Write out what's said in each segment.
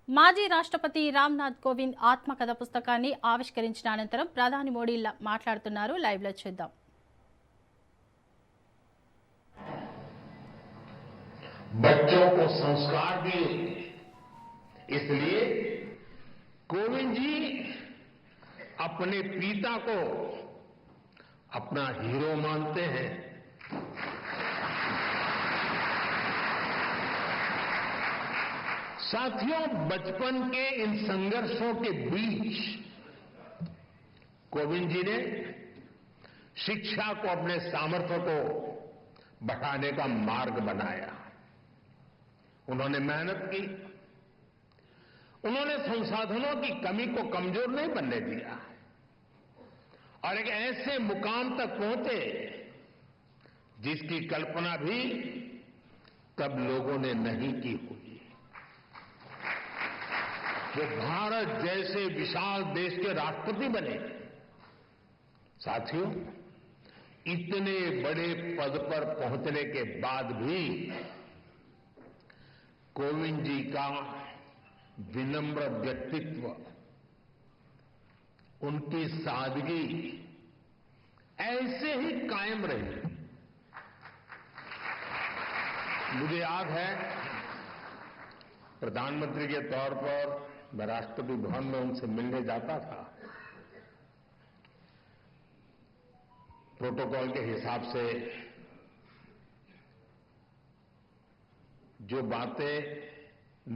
మాజీ రాష్ట్రపతి రామ్నాథ్ కోవింద్ ఆత్మకథ పుస్తకాన్ని ఆవిష్కరించిన అనంతరం ప్రధాని మోడీ మాట్లాడుతున్నారు. లైవ్ లో చూద్దాం. बच्चों को संस्कार दिए, इसलिए कोविंद जी अपने पिता को अपना हीरो मानते हैं. साथियों, बचपन के इन संघर्षों के बीच कोविंद जी ने शिक्षा को अपने सामर्थ्य को बढ़ाने का मार्ग बनाया. उन्होंने मेहनत की, उन्होंने संसाधनों की कमी को कमजोर नहीं बनने दिया और एक ऐसे मुकाम तक पहुंचे जिसकी कल्पना भी तब लोगों ने नहीं की होगी. वो भारत जैसे विशाल देश के राष्ट्रपति बने. साथियों, इतने बड़े पद पर पहुंचने के बाद भी कोविंद जी का विनम्र व्यक्तित्व, उनकी सादगी ऐसे ही कायम रही. मुझे याद है, प्रधानमंत्री के तौर पर मैं राष्ट्रपति भवन में उनसे मिलने जाता था. प्रोटोकॉल के हिसाब से जो बातें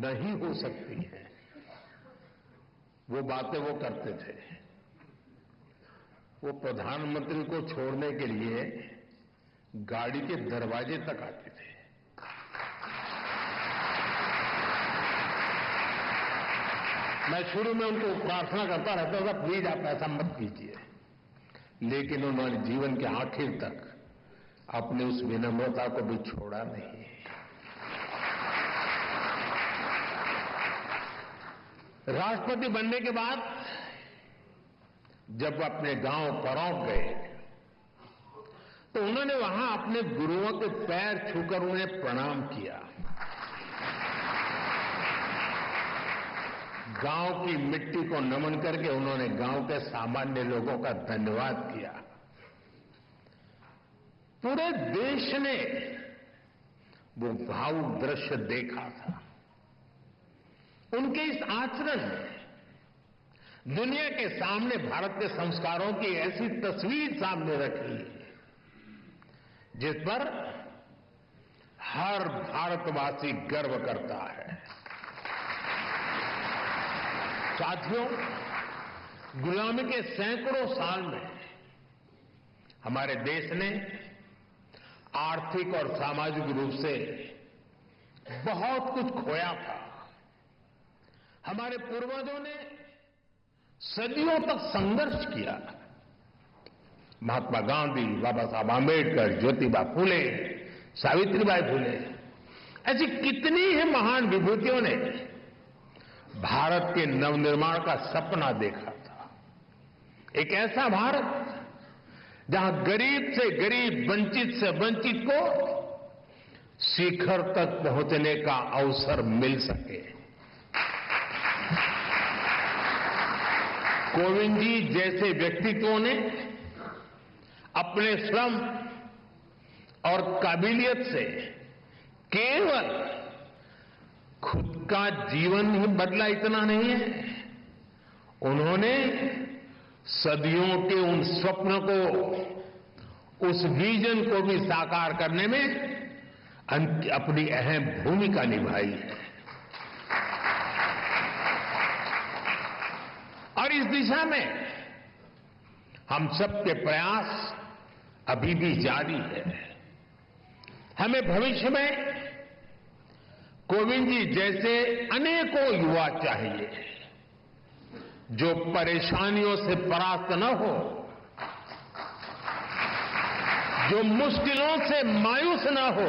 नहीं हो सकती हैं, वो बातें वो करते थे. वो प्रधानमंत्री को छोड़ने के लिए गाड़ी के दरवाजे तक आते थे. मैं शुरू में उनको प्रार्थना करता रहता था, प्लीज आप ऐसा मत कीजिए, लेकिन उन्होंने जीवन के आखिर तक अपनी उस विनम्रता को भी छोड़ा नहीं. राष्ट्रपति बनने के बाद जब अपने गांव परौंठ गए तो उन्होंने वहां अपने गुरुओं के पैर छूकर उन्हें प्रणाम किया. गांव की मिट्टी को नमन करके उन्होंने गांव के सामान्य लोगों का धन्यवाद किया. पूरे देश ने वो भावुक दृश्य देखा था. उनके इस आचरण ने दुनिया के सामने भारत के संस्कारों की ऐसी तस्वीर सामने रखी जिस पर हर भारतवासी गर्व करता है. साथियों, गुलामी के सैकड़ों साल में हमारे देश ने आर्थिक और सामाजिक रूप से बहुत कुछ खोया था. हमारे पूर्वजों ने सदियों तक संघर्ष किया. महात्मा गांधी, बाबा साहब आंबेडकर, ज्योतिबा फूले, सावित्रीबाई फूले, ऐसी कितनी ही महान विभूतियों ने भारत के नवनिर्माण का सपना देखा था. एक ऐसा भारत जहां गरीब से गरीब, वंचित से वंचित को शिखर तक पहुंचने का अवसर मिल सके. कोविंद जी जैसे व्यक्तित्वों ने अपने श्रम और काबिलियत से केवल खुद का जीवन ही बदला इतना नहीं है, उन्होंने सदियों के उन स्वप्न को, उस विजन को भी साकार करने में अपनी अहम भूमिका निभाई है. और इस दिशा में हम सबके प्रयास अभी भी जारी है. हमें भविष्य में कोविंद जी जैसे अनेकों युवा चाहिए जो परेशानियों से परास्त न हो, जो मुश्किलों से मायूस न हो,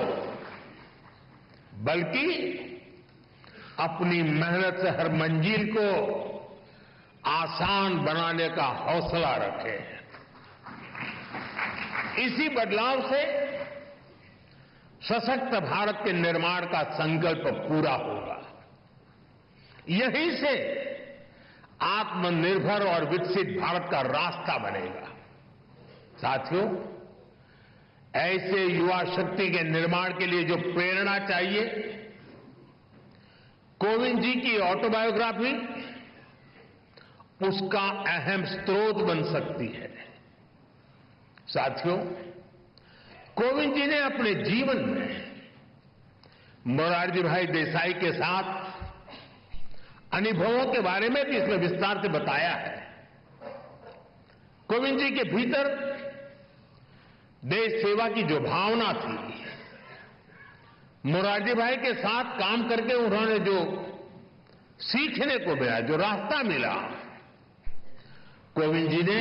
बल्कि अपनी मेहनत से हर मंजिल को आसान बनाने का हौसला रखे. इसी बदलाव से सशक्त भारत के निर्माण का संकल्प पूरा होगा. यहीं से आत्मनिर्भर और विकसित भारत का रास्ता बनेगा। साथियों, ऐसे युवा शक्ति के निर्माण के लिए जो प्रेरणा चाहिए, कोविंद जी की ऑटोबायोग्राफी उसका अहम स्रोत बन सकती है। साथियों, कोविंद जी ने अपने जीवन में मोरारजी भाई देसाई के साथ अनुभवों के बारे में भी इसमें विस्तार से बताया है। कोविंद जी के भीतर देश सेवा की जो भावना थी, मोरारजी भाई के साथ काम करके उन्होंने जो सीखने को मिला, जो रास्ता मिला, कोविंद जी ने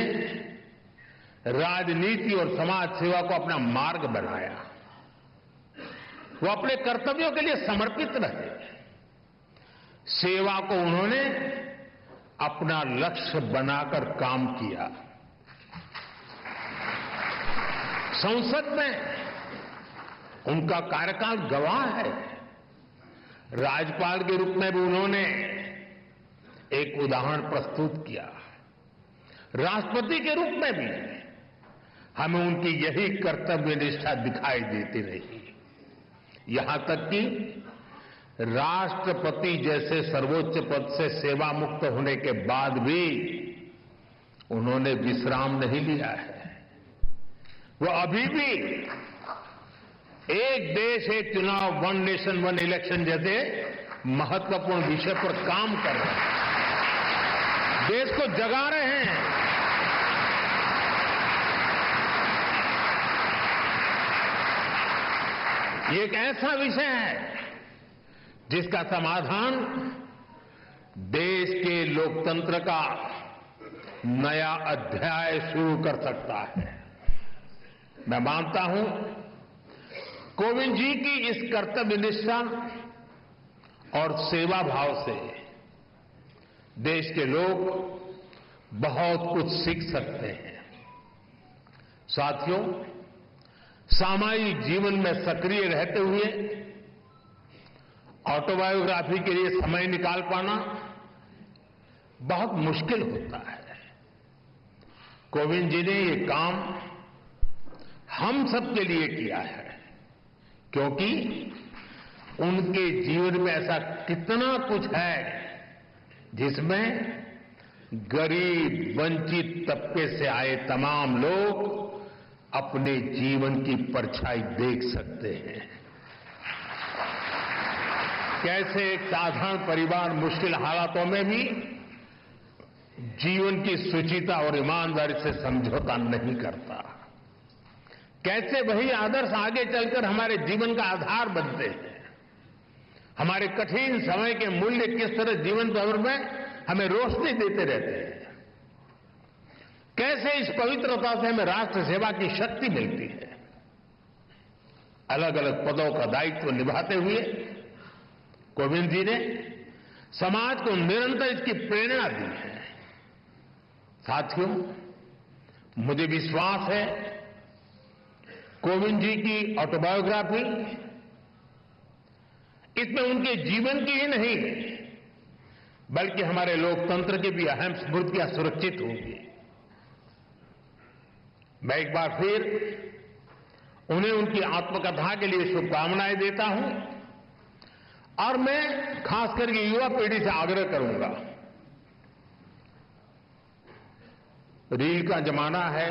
राजनीति और समाज सेवा को अपना मार्ग बनाया। वो अपने कर्तव्यों के लिए समर्पित रहे। सेवा को उन्होंने अपना लक्ष्य बनाकर काम किया। संसद में उनका कार्यकाल गवाह है। राज्यपाल के रूप में भी उन्होंने एक उदाहरण प्रस्तुत किया। राष्ट्रपति के रूप में भी हमें उनकी यही कर्तव्य निष्ठा दिखाई देती रही। यहां तक कि राष्ट्रपति जैसे सर्वोच्च पद से सेवा मुक्त होने के बाद भी उन्होंने विश्राम नहीं लिया है। वो अभी भी एक देश एक चुनाव, वन नेशन वन इलेक्शन जैसे महत्वपूर्ण विषय पर काम कर रहे हैं, देश को जगा रहे हैं। ये एक ऐसा विषय है जिसका समाधान देश के लोकतंत्र का नया अध्याय शुरू कर सकता है। मैं मानता हूं, कोविंद जी की इस कर्तव्य निष्ठा और सेवा भाव से देश के लोग बहुत कुछ सीख सकते हैं। साथियों, सामाजिक जीवन में सक्रिय रहते हुए ऑटोबायोग्राफी के लिए समय निकाल पाना बहुत मुश्किल होता है। कोविंद जी ने ये काम हम सबके लिए किया है, क्योंकि उनके जीवन में ऐसा कितना कुछ है जिसमें गरीब, वंचित तबके से आए तमाम लोग अपने जीवन की परछाई देख सकते हैं। कैसे एक साधारण परिवार मुश्किल हालातों में भी जीवन की शुचिता और ईमानदारी से समझौता नहीं करता। कैसे वही आदर्श आगे चलकर हमारे जीवन का आधार बनते हैं। हमारे कठिन समय के मूल्य किस तरह जीवन भर में हमें रोशनी देते रहते हैं। कैसे इस पवित्रता से हमें राष्ट्र सेवा की शक्ति मिलती है। अलग अलग पदों का दायित्व निभाते हुए कोविंद जी ने समाज को निरंतर इसकी प्रेरणा दी है। साथियों, मुझे विश्वास है कोविंद जी की ऑटोबायोग्राफी इसमें उनके जीवन की ही नहीं बल्कि हमारे लोकतंत्र की भी अहम स्मृतियां सुरक्षित होंगी। मैं एक बार फिर उन्हें उनकी आत्मकथा के लिए शुभकामनाएं देता हूं और मैं खास करके युवा पीढ़ी से आग्रह करूंगा, रील का जमाना है,